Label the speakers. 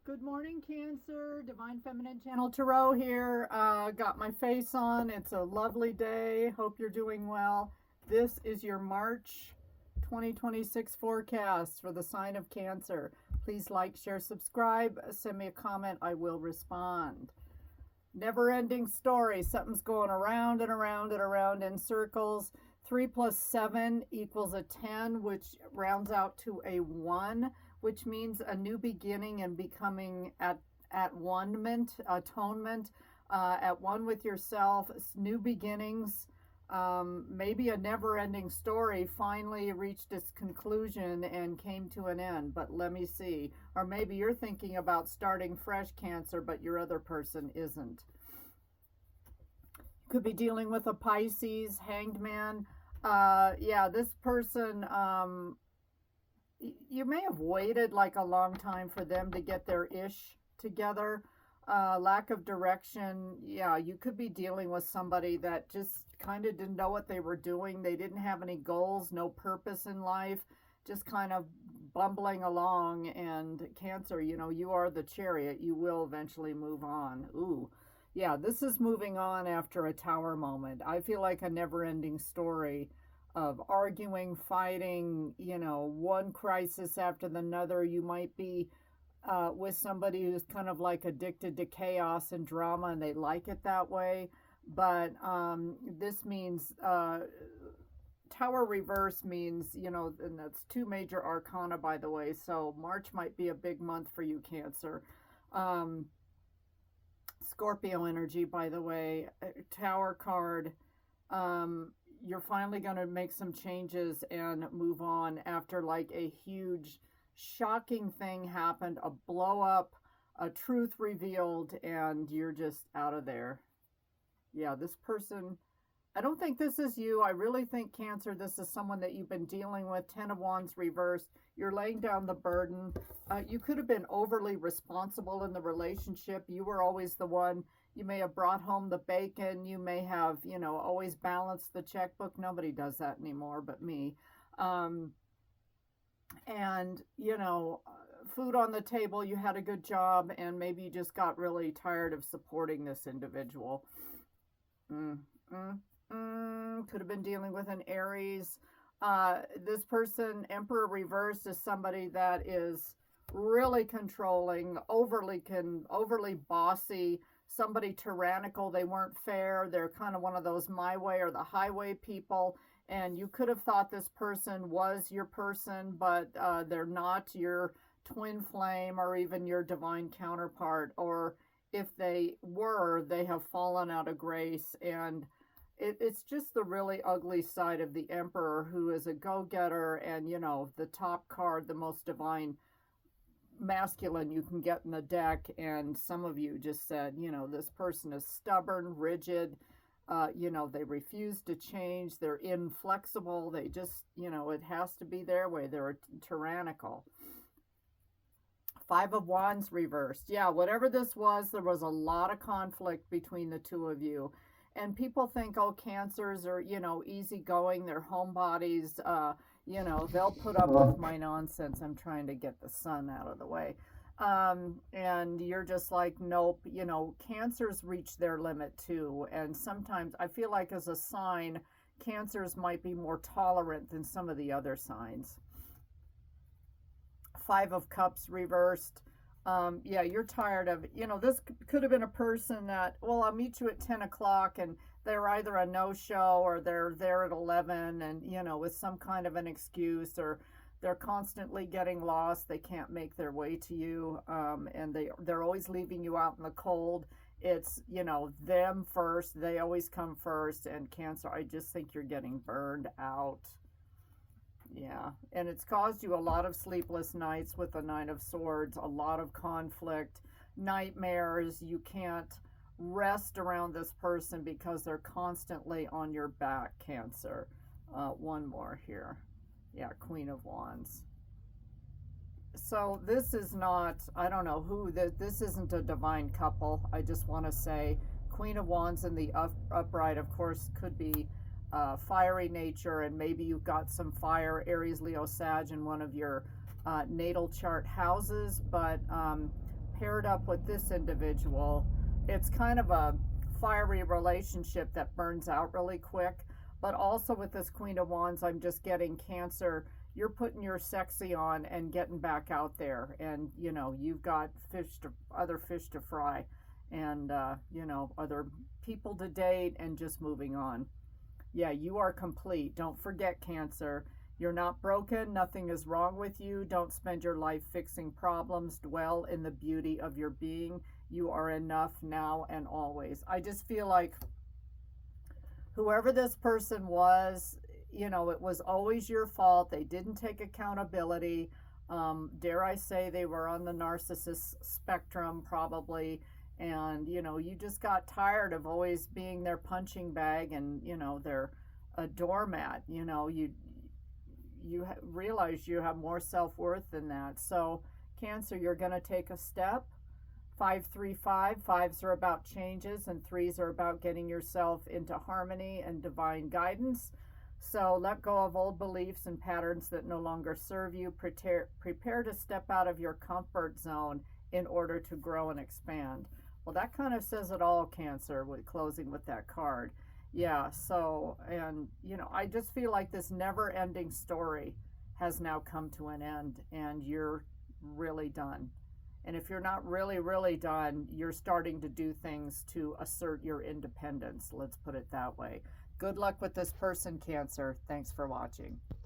Speaker 1: Good morning, Cancer. Divine Feminine Channel Tarot here. Got my face on. It's a lovely day. Hope you're doing well. This is your March 2026 forecast for the sign of Cancer. Please like, share, subscribe. Send me a comment. I will respond. Never-ending story. Something's going around and around and around in circles. 3 plus 7 equals a 10, which rounds out to a 1, which means a new beginning and becoming at one-ment, atonement, at one with yourself, new beginnings. Maybe a never-ending story finally reached its conclusion and came to an end, but let me see. Or maybe you're thinking about starting fresh, Cancer, but your other person isn't. Could be dealing with a Pisces, Hanged Man. Yeah, this person, you may have waited like a long time for them to get their ish together. Lack of direction. Yeah, you could be dealing with somebody that just kind of didn't know what they were doing. They didn't have any goals, no purpose in life, just kind of bumbling along. And Cancer, you know, you are the chariot. You will eventually move on. Ooh. Yeah, this is moving on after a tower moment. I feel like a never-ending story of arguing, fighting, you know, one crisis after another. You might be with somebody who's kind of like addicted to chaos and drama, and they like it that way. But this means tower reverse means, you know, and that's 2 major arcana, by the way. So March might be a big month for you, Cancer. Scorpio energy, by the way, tower card. You're finally going to make some changes and move on after like a huge shocking thing happened, a blow up, a truth revealed, and you're just out of there. Yeah, this person, I don't think this is you. I really think, Cancer, this is someone that you've been dealing with. 10 of Wands reversed. You're laying down the burden. You could have been overly responsible in the relationship. You were always the one. You may have brought home the bacon. You may have, you know, always balanced the checkbook. Nobody does that anymore but me. And, you know, food on the table. You had a good job, and maybe you just got really tired of supporting this individual. Could have been dealing with an Aries. This person, Emperor reversed, is somebody that is really controlling, overly bossy, somebody tyrannical. They weren't fair. They're kind of one of those my way or the highway people. And you could have thought this person was your person, but they're not your twin flame or even your divine counterpart. Or if they were, they have fallen out of grace. And it's just the really ugly side of the Emperor, who is a go-getter and, you know, the top card, the most divine masculine you can get in the deck. And some of you just said, you know, this person is stubborn, rigid, you know, they refuse to change, they're inflexible, they just, you know, it has to be their way, they're tyrannical. 5 of Wands reversed. Yeah, whatever this was, there was a lot of conflict between the two of you. And people think, oh, Cancers are, you know, easygoing, they're homebodies, you know, they'll put up with my nonsense. I'm trying to get the sun out of the way. And you're just like, nope, you know, Cancers reach their limit too. And sometimes I feel like as a sign, Cancers might be more tolerant than some of the other signs. 5 of Cups reversed. Yeah, you're tired of, you know, this could have been a person that, well, I'll meet you at 10 o'clock, and they're either a no-show or they're there at 11 and, you know, with some kind of an excuse, or they're constantly getting lost. They can't make their way to you, and they're always leaving you out in the cold. It's, you know, them first. They always come first. And Cancer, I just think you're getting burned out. Yeah, and it's caused you a lot of sleepless nights with the 9 of Swords, a lot of conflict, nightmares. You can't rest around this person because they're constantly on your back, Cancer. One more here. Yeah, Queen of Wands. So this is not, I don't know who, this isn't a divine couple. I just want to say Queen of Wands in the upright, of course, could be fiery nature, and maybe you've got some fire, Aries, Leo, Sag in one of your natal chart houses, but paired up with this individual, it's kind of a fiery relationship that burns out really quick. But also with this Queen of Wands, I'm just getting Cancer. You're putting your sexy on and getting back out there. And, you know, you've got other fish to fry. And, you know, other people to date and just moving on. Yeah, you are complete. Don't forget, Cancer. You're not broken. Nothing is wrong with you. Don't spend your life fixing problems. Dwell in the beauty of your being. You are enough now and always. I just feel like whoever this person was, you know, it was always your fault. They didn't take accountability. Dare I say they were on the narcissist spectrum probably. And, you know, you just got tired of always being their punching bag and, you know, they're a doormat. You know, you realize you have more self-worth than that. So, Cancer, you're going to take a step. 535. Fives are about changes, and threes are about getting yourself into harmony and divine guidance. So let go of old beliefs and patterns that no longer serve you. Prepare to step out of your comfort zone in order to grow and expand. Well, that kind of says it all, Cancer, with closing with that card. Yeah, so, and, you know, I just feel like this never-ending story has now come to an end, and you're really done. And if you're not really, really done, you're starting to do things to assert your independence. Let's put it that way. Good luck with this person, Cancer. Thanks for watching.